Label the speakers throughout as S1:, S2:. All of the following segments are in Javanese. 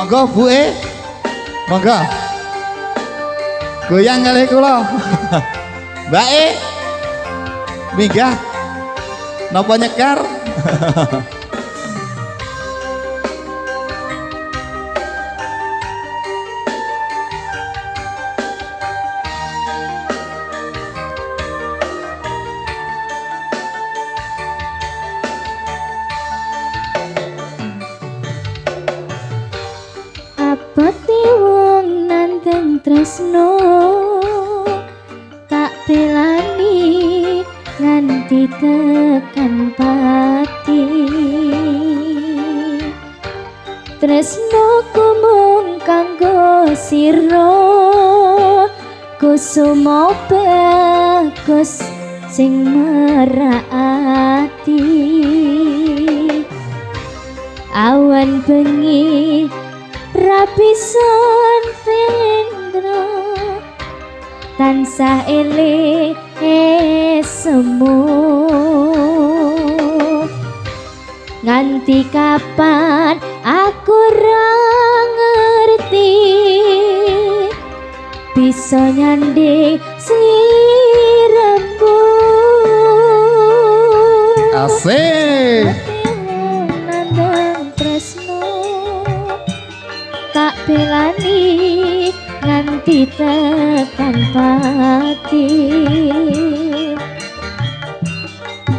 S1: Monggo Bu monggo goyang kali kula. Mbak minggah napa nyekar.
S2: Abote wong nandang tresno tak belani nganti tekan pati. Tresnoku mung kanggo sira kusuma bagus sing merati. Awan bengi rapisan tendra tansah eling semu. Nganti kapan aku ora ngerti bisa nyanding sliramu.
S1: Asik.
S2: Nandang tresno tak belani nganti tekan pati.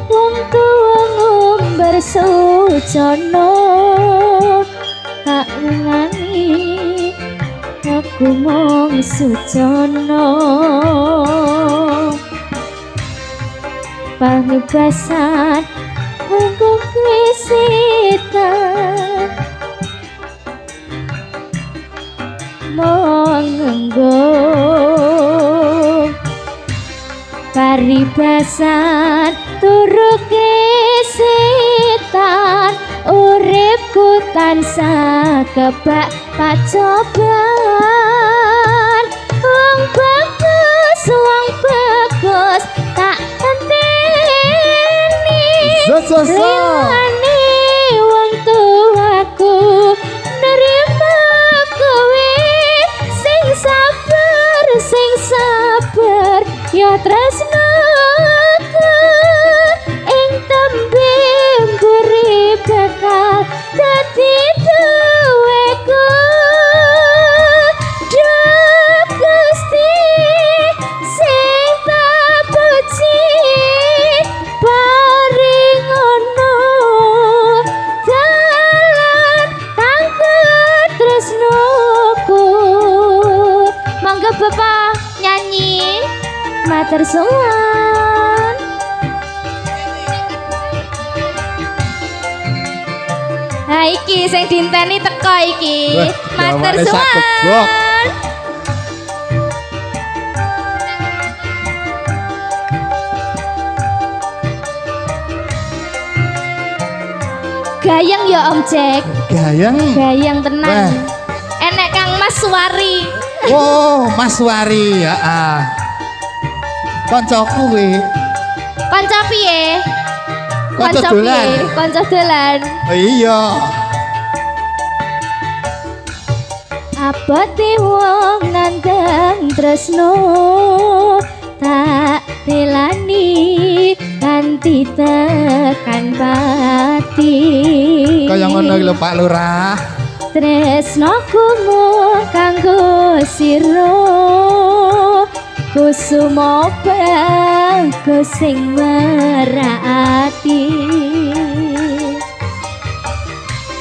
S2: Wong tuwa ngumbar sujono tak ngani aku mung sujono. Pangbebasan aku krisitan monggo paribasan turu kesetan uripku tansah kebak pacobaan. Wong bagus tak enteni lelane wong tuaku nerima kowe sing sabar ya tresnaku ing tembe mburi bakal dadi duweku. Duh Gusti sing tak puji paringono dalan kanggo tresnoku. Monggo Bapak nyanyi matur suwun. Ha iki sing dinteni teko iki. Matur suwun. Gayeng ya Om Jack. Gayeng tenan. Enek Kang Mas Suwari.
S1: Oh, Mas Suwari, heeh. Kancaku kuwi.
S2: Kanca piye?
S1: Kanca dolan.
S2: Kanca dolan.
S1: Oh, iya.
S2: Abote wong nandang tresno tak belani nganti tekan pati.
S1: Kaya ngono lho Pak Lurah.
S2: Tresnoku mung kanggo sira kusuma bagus sing merati.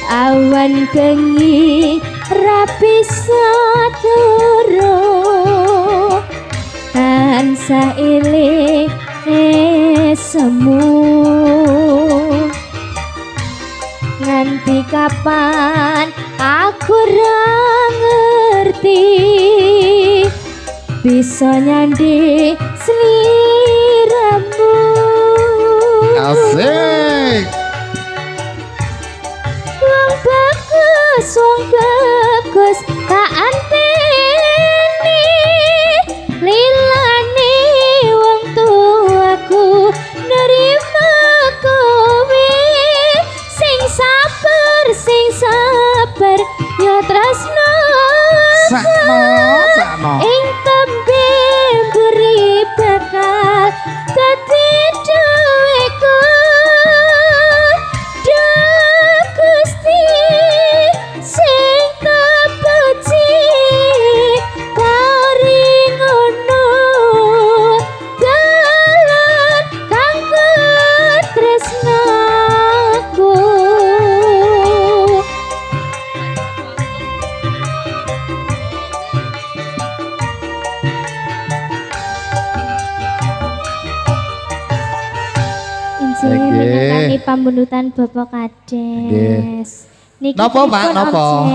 S2: Awan bengi rapi saturo tansah eling semu. Nganti kapan aku ora ngerti bisa nyanding sliramu.
S1: Asik.
S2: Wong bagus tak anteni lilane wong tuaku nerima kowe sing sabar ya tresno. pambunutan Bapak Kades. Niki
S1: Napa, Pak?
S2: pripun,
S1: Napa?
S2: Om Jack?